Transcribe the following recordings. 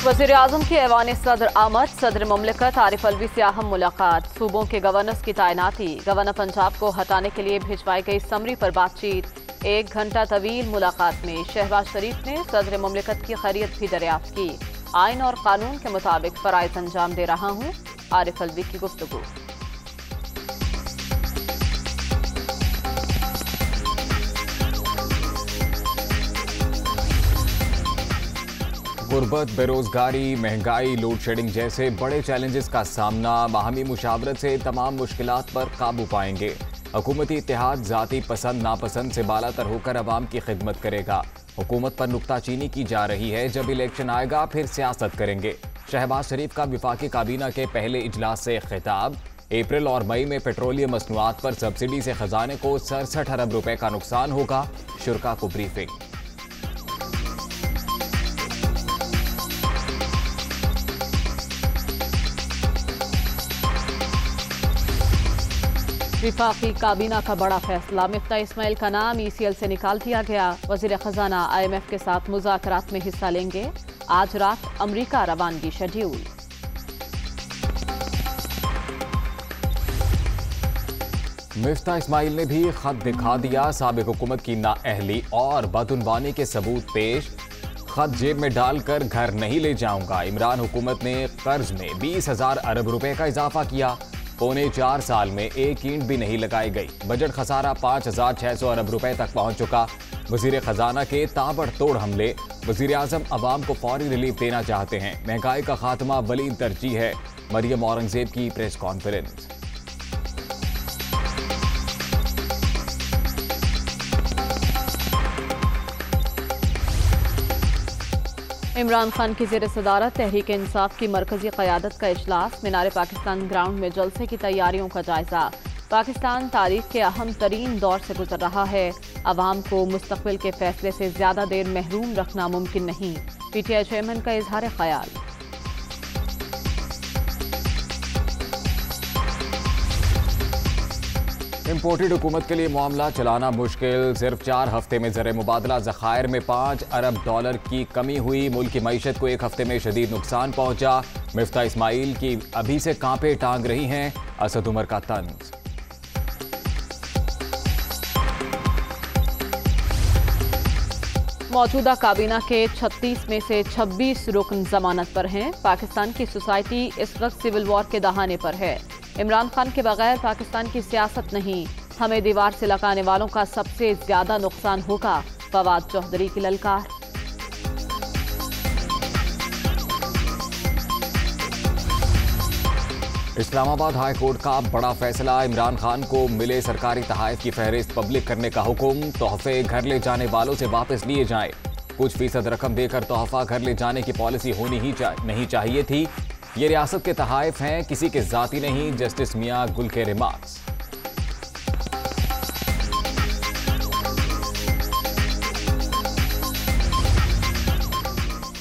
वज़ीर-ए-आज़म की ऐवान सदर आमद, सदर मुमलिकत आरिफ अलवी से अहम मुलाकात, सूबों के गवर्नर्स की तैनाती, गवर्नर पंजाब को हटाने के लिए भिजवाई गई समरी पर बातचीत, 1 घंटा तवील मुलाकात में शहबाज शरीफ ने सदर मुमलिकत की खैरियत भी दरियाफ्त की। आइन और कानून के मुताबिक फराइज अंजाम दे रहा हूँ, आरिफ अलवी की गुफ्तगू। गुर्बत, बेरोजगारी, महंगाई, लोड शेडिंग जैसे बड़े चैलेंजेस का सामना बाहमी मुशावरत से तमाम मुश्किलात पर काबू पाएंगे। हुकूमती इत्तेहाद जाती पसंद नापसंद से बालातर होकर अवाम की खिदमत करेगा। हुकूमत पर नुक्ताचीनी की जा रही है, जब इलेक्शन आएगा फिर सियासत करेंगे। शहबाज शरीफ का विफाकी काबीना के पहले इजलास से खिताब। अप्रैल और मई में पेट्रोलियम मसनूआत पर सब्सिडी से खजाने को 67 अरब रुपए का नुकसान होगा, शुरा को ब्रीफिंग। विफाकी काबीना का बड़ा फैसला, मिफ्ता इस्माइल का नाम ECL से निकाल दिया गया। वजीर खजाना IMF के साथ मुज़ाकरात में हिस्सा लेंगे। आज रात अमरीका रवानगी शेड्यूल। मिफ्ता इस्माइल ने भी खत दिखा दिया, साबिक हुकूमत की नाअहली और बदउनवानी के सबूत पेश। खत जेब में डालकर घर नहीं ले जाऊंगा। इमरान हुकूमत ने कर्ज में 20,000 अरब रुपए का इजाफा किया। पौने 4 साल में एक ईंट भी नहीं लगाई गई। बजट खसारा 5,600 अरब रुपए तक पहुंच चुका। वजीर खजाना के ताबड़तोड़ हमले। वजीर आजम अवाम को फौरी रिलीफ देना चाहते हैं। महंगाई का खात्मा वलीद तरजीह है। मरियम औरंगजेब की प्रेस कॉन्फ्रेंस। इमरान खान की ज़ेर सदारत तहरीक इंसाफ की मरकजी क़यादत का इजलास। मीनार पाकिस्तान ग्राउंड में जलसे की तैयारियों का जायजा। पाकिस्तान तारीख के अहम तरीन दौर से गुजर रहा है। अवाम को मुस्तक़बिल के फैसले से ज़्यादा देर महरूम रखना मुमकिन नहीं। PTI चेयरमैन का इजहार ख्याल। इम्पोर्टेड हुकूमत के लिए मामला चलाना मुश्किल। सिर्फ 4 हफ्ते में ज़र मुबादला ज़खायर में 5 अरब डॉलर की कमी हुई। मुल्क की मईशत को 1 हफ्ते में शदीद नुकसान पहुंचा। मिफ्ता इस्माइल की अभी से कांपे टांग रही हैं। असद उमर का तंज। मौजूदा काबीना के 36 में से 26 रुकन जमानत पर हैं। पाकिस्तान की सोसाइटी इस वक्त सिविल वॉर के दहाने पर है। इमरान खान के बगैर पाकिस्तान की सियासत नहीं। हमें दीवार से लगाने वालों का सबसे ज्यादा नुकसान होगा, फवाद चौधरी की ललकार। इस्लामाबाद हाई कोर्ट का बड़ा फैसला। इमरान खान को मिले सरकारी तोहफे की फहरिस्त पब्लिक करने का हुक्म। तोहफे घर ले जाने वालों से वापस लिए जाएं। कुछ फीसद रकम देकर तोहफा घर ले जाने की पॉलिसी होनी ही नहीं चाहिए थी। ये रियासत के तहाइफ हैं, किसी के जाती नहीं। जस्टिस मियां गुल के रिमार्क्स।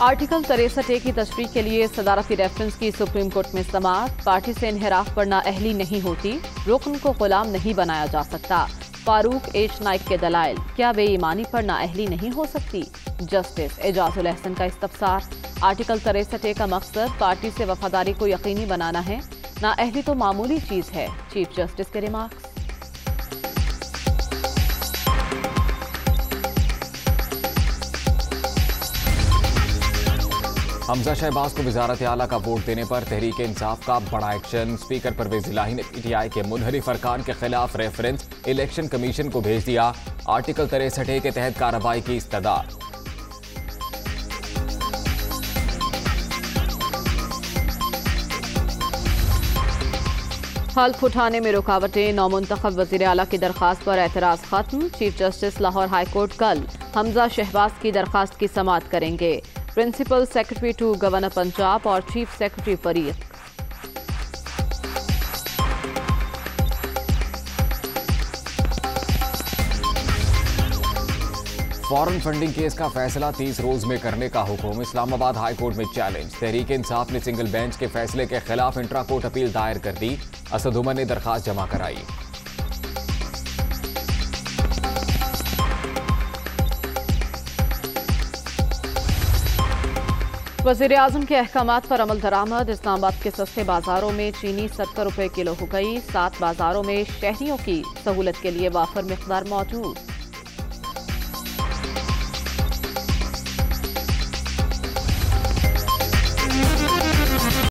आर्टिकल 63A की तशरीह के लिए सदारती रेफरेंस की सुप्रीम कोर्ट में समाअत। पार्टी से इन्हिराफ पर नाअहली नहीं होती। रुकन को गुलाम नहीं बनाया जा सकता। फारूक H नाइक के दलाइल। क्या बेईमानी पर नाअहली नहीं हो सकती? जस्टिस एजाजुल एहसन का इस्तफसार। आर्टिकल 63A का मकसद पार्टी से वफादारी को यकीनी बनाना है। नाअहली तो मामूली चीज है। चीफ जस्टिस के रिमार्क्स। हमजा शहबाज को वजारत आला का वोट देने पर तहरीक इंसाफ का बड़ा एक्शन। स्पीकर परवेज इलाही ने PTI के मुनहरिफ अरकान के खिलाफ रेफरेंस इलेक्शन कमीशन को भेज दिया। आर्टिकल 63A के तहत कार्रवाई की इस्तदा। हल्फ उठाने में रुकावटें। नौमुंतखब वज़ीर आला की दरख्वास्त पर एतराज़ खत्म। Chief justice Lahore high court कल हमजा शहबाज की दरख्वास्त की समाअत करेंगे। Principal secretary to governor Punjab और चीफ सेक्रेटरी फरीक। फॉरेन फंडिंग केस का फैसला 30 रोज में करने का हुक्म। इस्लामाबाद हाई कोर्ट में चैलेंज। तहरीक इंसाफ ने सिंगल बेंच के फैसले के खिलाफ इंट्रा कोर्ट अपील दायर कर दी। असद उमर ने दरखास्त जमा कराई। वज़ीर आज़म के अहकामात पर अमल दरामद। इस्लामाबाद के सस्ते बाजारों में चीनी 70 रुपए किलो हो गई। 7 बाजारों में शहरियों की सहूलत के लिए वाफर मिकदार मौजूद।